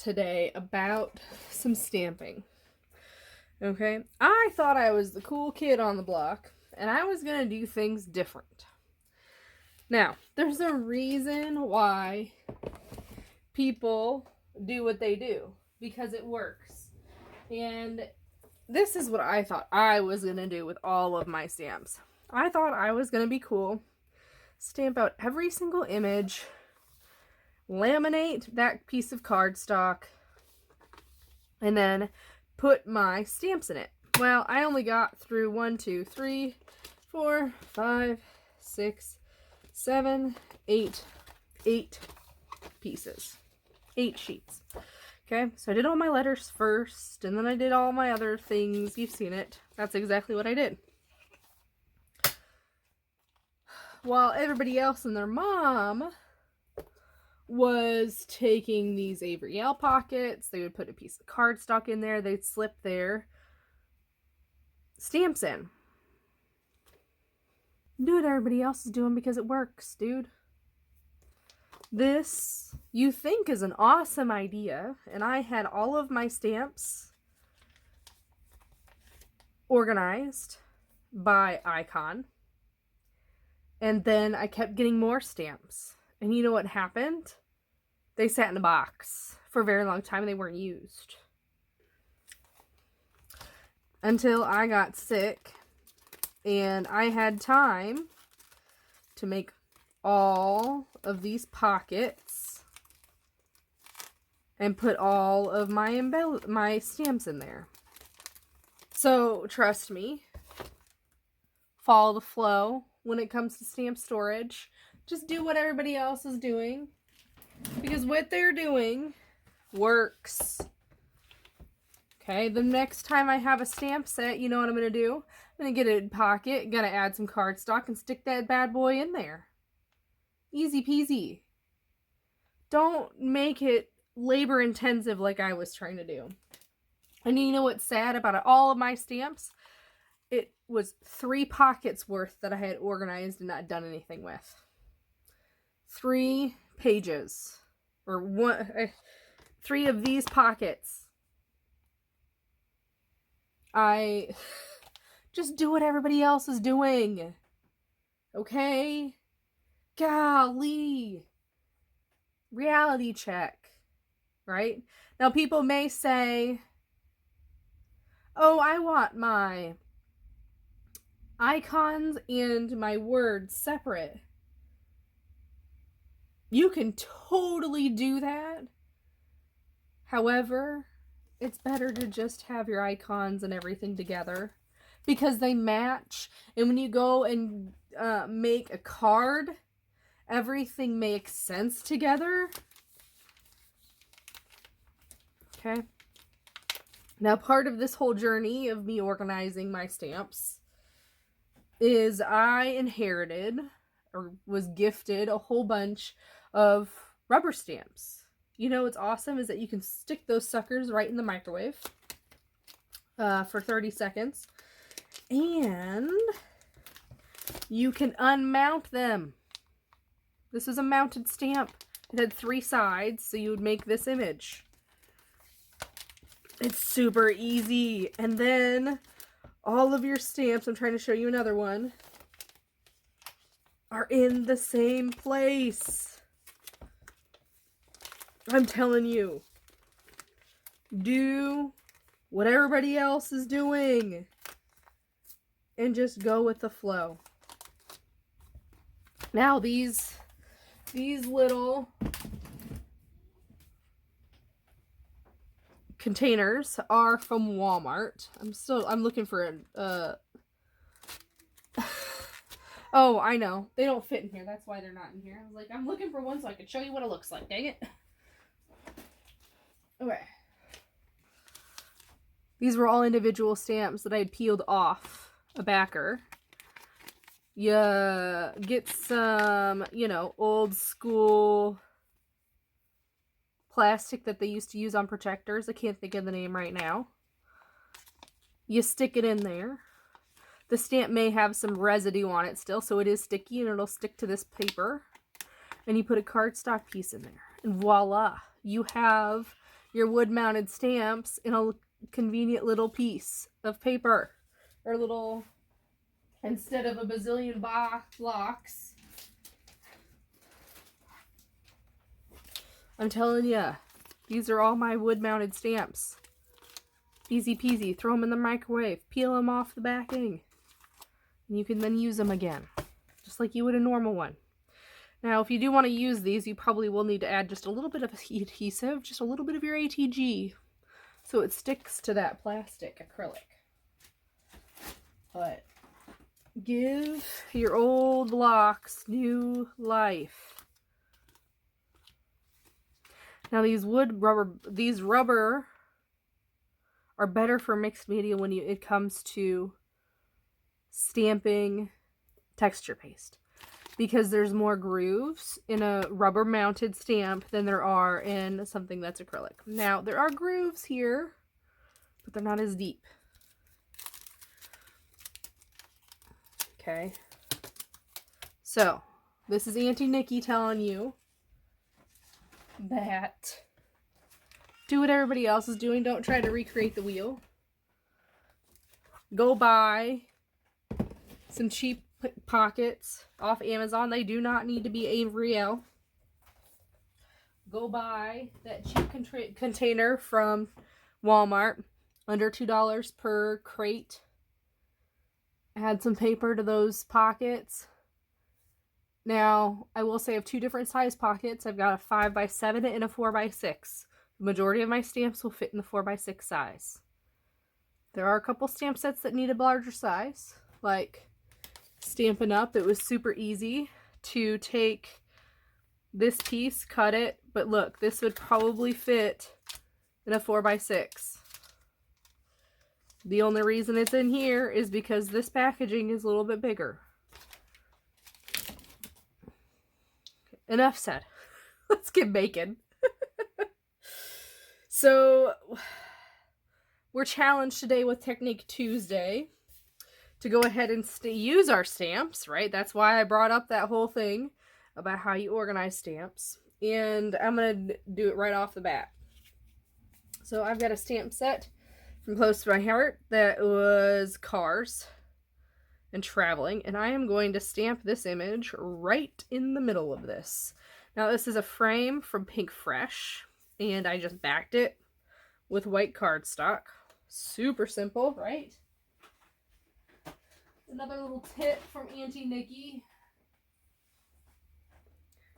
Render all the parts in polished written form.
today about some stamping. Okay? I thought I was the cool kid on the block, and I was going to do things different. Now, there's a reason why people do what they do, because it works. And this is what I thought I was going to do with all of my stamps. I thought I was going to be cool, stamp out every single image, laminate that piece of cardstock, and then put my stamps in it. Well, I only got through 1, 2, 3, 4, 5, 6, 7, 8 pieces. 8 sheets. Okay, so I did all my letters first, and then I did all my other things. You've seen it. That's exactly what I did. While everybody else and their mom was taking these Avery L pockets, they would put a piece of cardstock in there, they'd slip their stamps in. Do what everybody else is doing because it works, dude. This, you think, is an awesome idea, and I had all of my stamps organized by icon, and then I kept getting more stamps. And you know what happened? They sat in a box for a very long time and they weren't used. Until I got sick and I had time to make all of these pockets and put all of my stamps in there. So trust me, follow the flow when it comes to stamp storage. Just do what everybody else is doing, because what they're doing works. Okay, the next time I have a stamp set, you know what I'm going to do? I'm going to get a pocket, got to add some cardstock, and stick that bad boy in there. Easy peasy. Don't make it labor intensive like I was trying to do. And you know what's sad about it? All of my stamps, it was 3 pockets worth that I had organized and not done anything with. 3 pages, or 3 of these pockets. I just do what everybody else is doing. Okay? Golly. Reality check. Right? Now people may say, oh, I want my icons and my words separate. You can totally do that. However, it's better to just have your icons and everything together because they match. And when you go and make a card, everything makes sense together. Okay. Now, part of this whole journey of me organizing my stamps is I inherited or was gifted a whole bunch of rubber stamps. You know what's awesome is that you can stick those suckers right in the microwave for 30 seconds. And you can unmount them. This is a mounted stamp. It had 3 sides, so you would make this image. It's super easy. And then all of your stamps, I'm trying to show you another one, are in the same place. I'm telling you, do what everybody else is doing and just go with the flow. Now these little containers are from Walmart. I'm looking for a oh, I know. They don't fit in here. That's why they're not in here. I was like, I'm looking for one so I can show you what it looks like. Dang it. Okay. These were all individual stamps that I had peeled off a backer. You get some, old school plastic that they used to use on protectors. I can't think of the name right now. You stick it in there. The stamp may have some residue on it still, so it is sticky and it'll stick to this paper. And you put a cardstock piece in there. And voila, you have your wood-mounted stamps in a convenient little piece of paper, or little, instead of a bazillion blocks. I'm telling ya, these are all my wood-mounted stamps. Easy peasy. Throw them in the microwave. Peel them off the backing. And you can then use them again, just like you would a normal one. Now, if you do want to use these, you probably will need to add just a little bit of adhesive, just a little bit of your ATG, so it sticks to that plastic acrylic. But give your old blocks new life. Now these rubber are better for mixed media when it comes to stamping texture paste, because there's more grooves in a rubber mounted stamp than there are in something that's acrylic. Now there are grooves here, but they're not as deep. Okay, so this is Auntie Nikki telling you that do what everybody else is doing. Don't try to recreate the wheel. Go buy some cheap pockets off Amazon. They do not need to be a real. Go buy that cheap container from Walmart, under $2 per crate. Add some paper to those pockets. Now, I will say I have two different size pockets. I've got a 5x7 and a 4x6. The majority of my stamps will fit in the 4x6 size. There are a couple stamp sets that need a larger size, like Stampin' Up. It was super easy to take this piece, cut it, but look, this would probably fit in a 4x6. The only reason it's in here is because this packaging is a little bit bigger. Enough said. Let's get baking. So, we're challenged today with Technique Tuesday to go ahead and use our stamps, right? That's why I brought up that whole thing about how you organize stamps. And I'm going to do it right off the bat. So, I've got a stamp set from close to my heart that was cars and traveling, and I am going to stamp this image right in the middle of this. Now this is a frame from Pink Fresh, and I just backed it with white cardstock. Super simple, right? Another little tip from Auntie Nikki.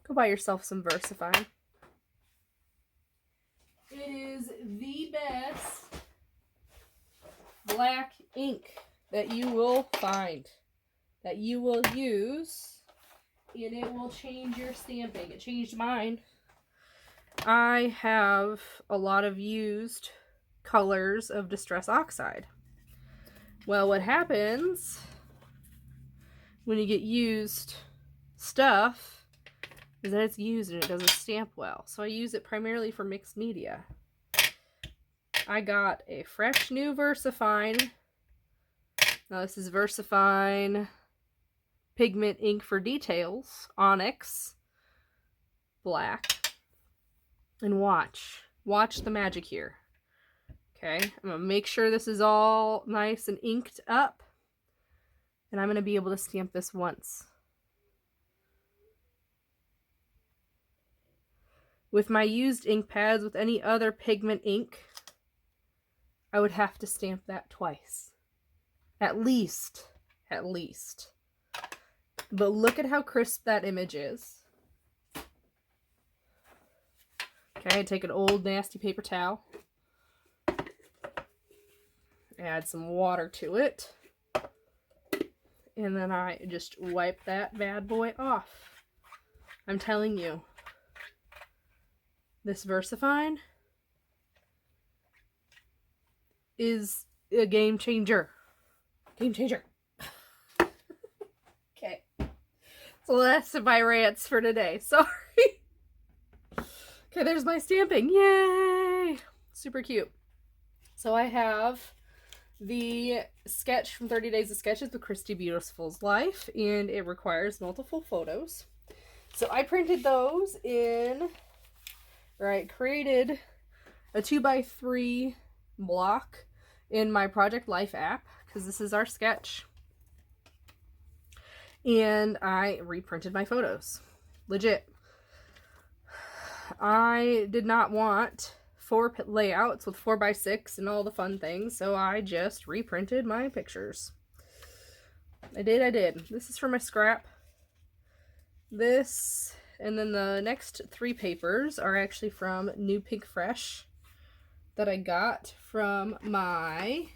Go buy yourself some VersaFine. It is the best black ink that you will find, that you will use, and it will change your stamping. It changed mine. I have a lot of used colors of Distress Oxide. Well, what happens when you get used stuff is that it's used and it doesn't stamp well. So I use it primarily for mixed media. I got a fresh new VersaFine. Now this is VersaFine Pigment Ink for Details, Onyx Black. And watch the magic here. Okay, I'm going to make sure this is all nice and inked up. And I'm going to be able to stamp this once. With my used ink pads, with any other pigment ink, I would have to stamp that twice. At least. But look at how crisp that image is. Okay, I take an old nasty paper towel. Add some water to it. And then I just wipe that bad boy off. I'm telling you, this VersaFine is a game changer. Game changer. Okay. So that's my rants for today. Sorry. Okay, there's my stamping. Yay! Super cute. So I have the sketch from 30 Days of Sketches with Christy Beautiful's Life, and it requires multiple photos. So I printed those in, or I created a 2x3 block in my Project Life app, because this is our sketch. And I reprinted my photos. Legit. I did not want 4 layouts with 4x6 and all the fun things, so I just reprinted my pictures. I did. This is for my scrap. This, and then the next 3 papers are actually from New Pink Fresh that I got from my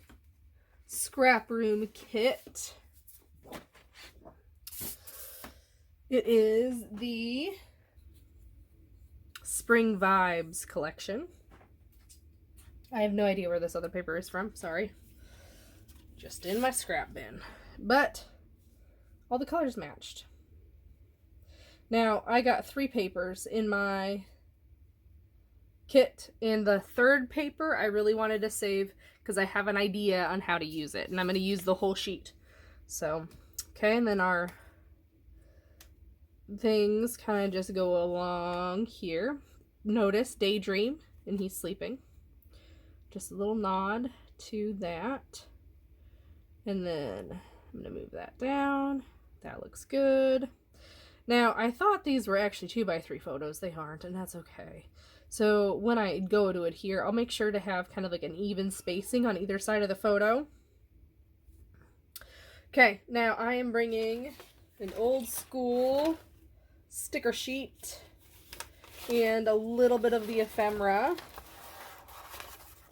scrap room kit. It is the Spring Vibes collection. I have no idea where this other paper is from, sorry. Just in my scrap bin. But all the colors matched. Now, I got 3 papers in my kit, and the 3rd paper I really wanted to save because I have an idea on how to use it, and I'm going to use the whole sheet. So, okay, and then our things kind of just go along here. Notice Daydream, and he's sleeping. Just a little nod to that. And then I'm going to move that down. That looks good. Now, I thought these were actually 2x3 photos. They aren't, and that's okay. So when I go to adhere, I'll make sure to have kind of like an even spacing on either side of the photo. Okay, now I am bringing an old school sticker sheet and a little bit of the ephemera.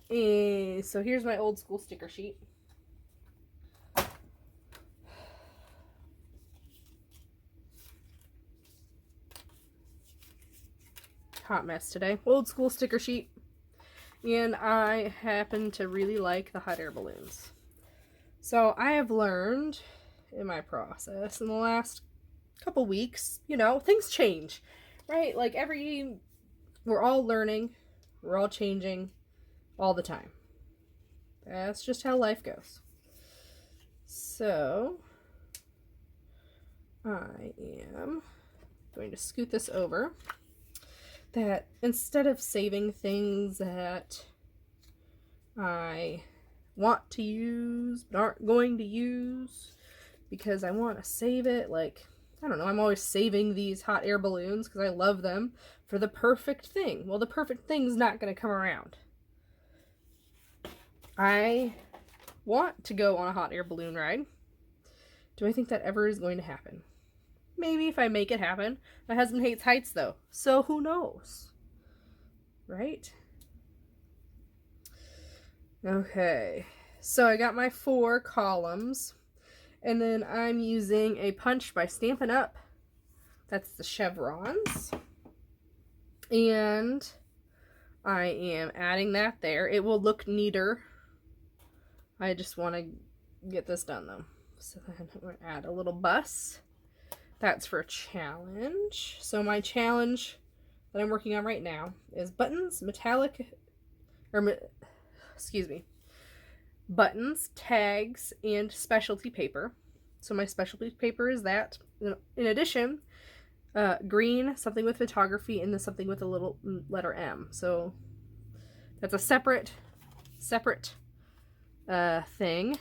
And so here's my old school sticker sheet. Hot mess today. Old school sticker sheet. And I happen to really like the hot air balloons. So I have learned in my process in the last couple weeks, you know, things change, right? Like we're all learning, we're all changing all the time. That's just how life goes. So I am going to scoot this over, that instead of saving things that I want to use but aren't going to use because I want to save it, like, I don't know, I'm always saving these hot air balloons because I love them for the perfect thing. Well, the perfect thing's not going to come around. I want to go on a hot air balloon ride. Do I think that ever is going to happen? Maybe if I make it happen. My husband hates heights though, so who knows? Right? Okay, so I got my 4 columns, and then I'm using a punch by Stampin' Up. That's the chevrons. And I am adding that there. It will look neater. I just want to get this done though. So then I'm going to add a little bus. That's for a challenge. So my challenge that I'm working on right now is buttons, buttons, tags, and specialty paper. So my specialty paper is that. In addition, green, something with photography, and then something with a little letter M. So that's a separate thing.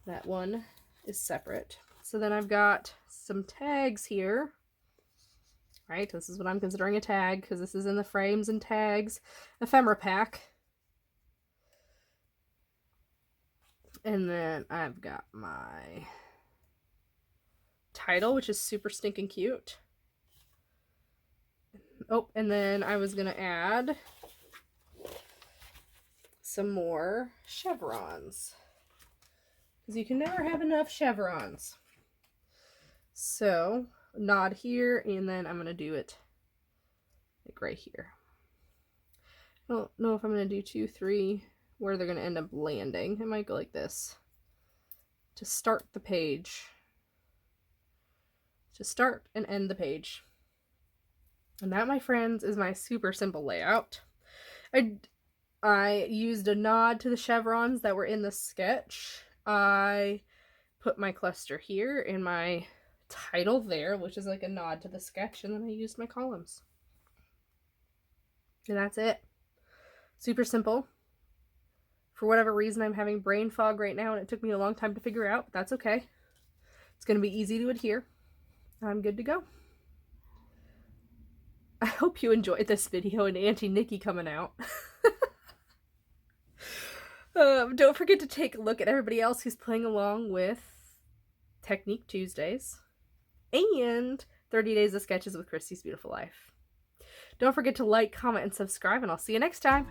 That one is separate. So then I've got some tags here. Right, this is what I'm considering a tag because this is in the frames and tags ephemera pack. And then I've got my title, which is super stinking cute. Oh, and then I was gonna add some more chevrons, because you can never have enough chevrons. So nod here, and then I'm gonna do it like right here. I don't know if I'm gonna do 2, 3, where they're gonna end up landing. It might go like this to start the page, to start and end the page. And that, my friends, is my super simple layout. I used a nod to the chevrons that were in the sketch. I put my cluster here and my title there, which is like a nod to the sketch, and then I used my columns. And that's it. Super simple. For whatever reason, I'm having brain fog right now, and it took me a long time to figure out, but that's okay. It's going to be easy to adhere. I'm good to go. I hope you enjoyed this video and Auntie Nikki coming out. Don't forget to take a look at everybody else who's playing along with Technique Tuesdays and 30 Days of Sketches with Christy's Beautiful Life. Don't forget to like, comment, and subscribe, and I'll see you next time.